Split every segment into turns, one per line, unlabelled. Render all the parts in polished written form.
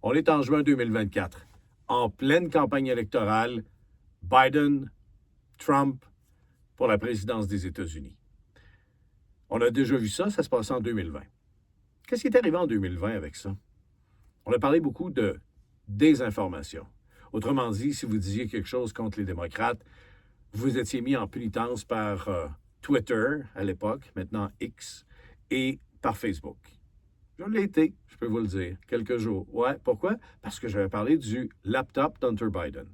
On est en juin 2024, en pleine campagne électorale, Biden, Trump pour la présidence des États-Unis. On a déjà vu ça, ça se passait en 2020. Qu'est-ce qui est arrivé en 2020 avec ça? On a parlé beaucoup de désinformation. Autrement dit, si vous disiez quelque chose contre les démocrates, vous étiez mis en pénitence par Twitter à l'époque, maintenant X, et par Facebook. Je l'ai été, je peux vous le dire, quelques jours. Ouais, pourquoi? Parce que j'avais parlé du laptop d'Hunter Biden.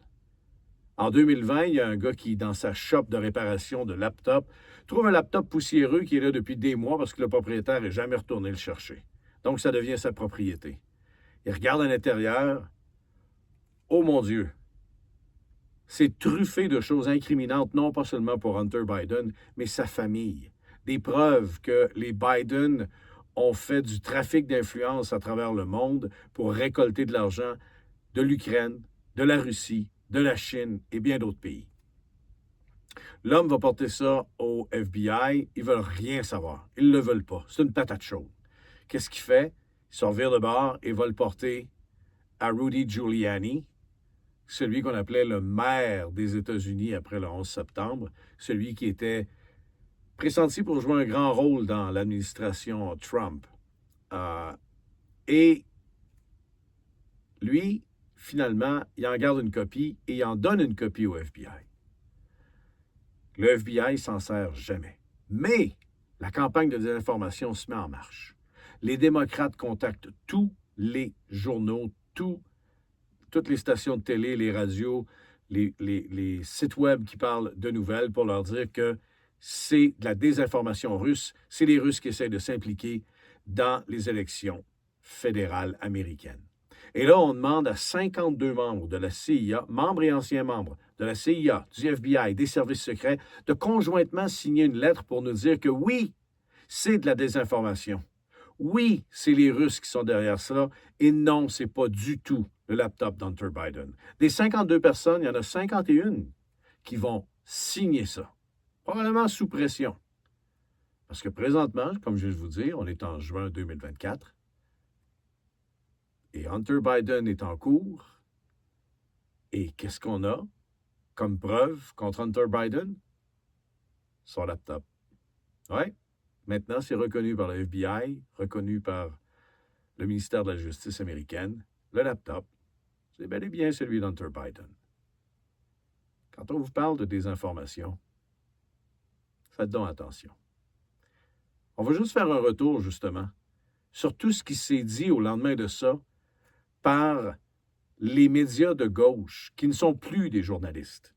En 2020, il y a un gars qui, dans sa shop de réparation de laptop, trouve un laptop poussiéreux qui est là depuis des mois parce que le propriétaire n'est jamais retourné le chercher. Donc, ça devient sa propriété. Il regarde à l'intérieur. Oh mon Dieu! C'est truffé de choses incriminantes, non pas seulement pour Hunter Biden, mais sa famille. Des preuves que les Biden ont fait du trafic d'influence à travers le monde pour récolter de l'argent de l'Ukraine, de la Russie, de la Chine et bien d'autres pays. L'homme va porter ça au FBI. Ils ne veulent rien savoir. Ils ne le veulent pas. C'est une patate chaude. Qu'est-ce qu'il fait? Il se revire de bord et va le porter à Rudy Giuliani, celui qu'on appelait le maire des États-Unis après le 11 septembre, celui qui était pressenti pour jouer un grand rôle dans l'administration Trump. Et lui, finalement, il en garde une copie et il en donne une copie au FBI. Le FBI s'en sert jamais. Mais la campagne de désinformation se met en marche. Les démocrates contactent tous les journaux, toutes les stations de télé, les radios, les sites web qui parlent de nouvelles pour leur dire que c'est de la désinformation russe, c'est les Russes qui essaient de s'impliquer dans les élections fédérales américaines. Et là, on demande à 52 membres de la CIA, membres et anciens membres de la CIA, du FBI, des services secrets, de conjointement signer une lettre pour nous dire que oui, c'est de la désinformation. Oui, c'est les Russes qui sont derrière cela, et non, c'est pas du tout le laptop d'Hunter Biden. Des 52 personnes, il y en a 51 qui vont signer ça, probablement sous pression. Parce que présentement, comme je viens de vous dire, on est en juin 2024, et Hunter Biden est en cours, et qu'est-ce qu'on a comme preuve contre Hunter Biden? Son laptop. Oui, maintenant, c'est reconnu par le FBI, reconnu par le ministère de la Justice américaine. Le laptop, c'est bel et bien celui d'Hunter Biden. Quand on vous parle de désinformation, faites donc attention. On va juste faire un retour, justement, sur tout ce qui s'est dit au lendemain de ça par les médias de gauche, qui ne sont plus des journalistes.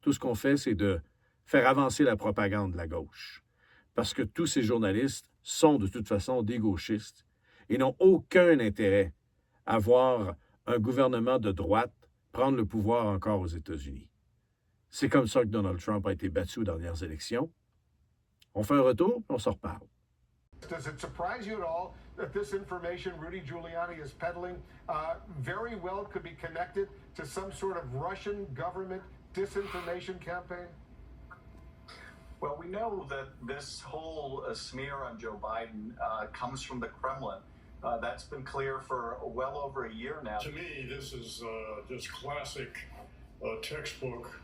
Tout ce qu'on fait, c'est de faire avancer la propagande de la gauche. Parce que tous ces journalistes sont de toute façon des gauchistes et n'ont aucun intérêt à voir un gouvernement de droite prendre le pouvoir encore aux États-Unis. C'est comme ça que Donald Trump a été battu aux dernières élections. On fait un retour, on s'en reparle.
Does it surprise you at all that this information Rudy Giuliani is peddling very well could be connected to some sort of Russian government disinformation campaign?
Well, we know that this whole smear on Joe Biden comes from the Kremlin. That's been clear for well over a year now.
To me, this is just classic textbook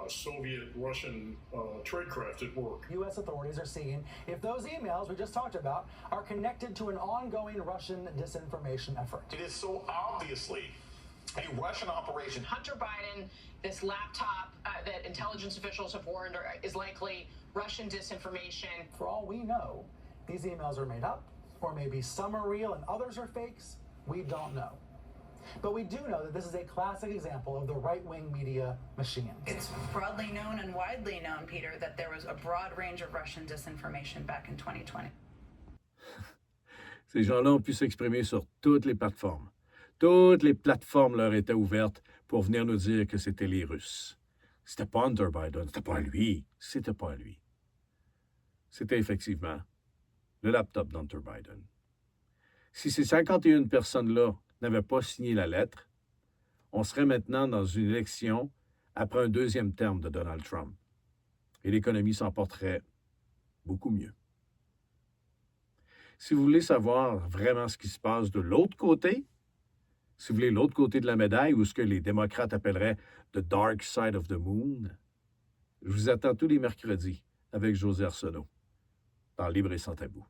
Soviet-Russian tradecraft at work.
U.S. authorities are seeing if those emails we just talked about are connected to an ongoing Russian disinformation effort.
It is so obviously a Russian operation.
Hunter Biden, this laptop that intelligence officials have warned is likely Russian disinformation.
For all we know, these emails are made up, or maybe some are real and others are fakes. We don't know. But we do know that this is a classic example of the right-wing media machine.
It's broadly known and widely known, Peter, that there was a broad range of Russian disinformation back in 2020.
Ces gens-là ont pu s'exprimer sur toutes les plateformes. Toutes les plateformes leur étaient ouvertes pour venir nous dire que c'était les Russes. C'était pas Hunter Biden, c'était pas lui. C'était effectivement le laptop d'Hunter Biden. Si ces 51 personnes-là n'avaient pas signé la lettre, on serait maintenant dans une élection après un deuxième terme de Donald Trump. Et l'économie s'en porterait beaucoup mieux. Si vous voulez savoir vraiment ce qui se passe de l'autre côté, si vous voulez l'autre côté de la médaille, ou ce que les démocrates appelleraient « the dark side of the moon », je vous attends tous les mercredis avec José Arsenault, dans Libre et sans tabou.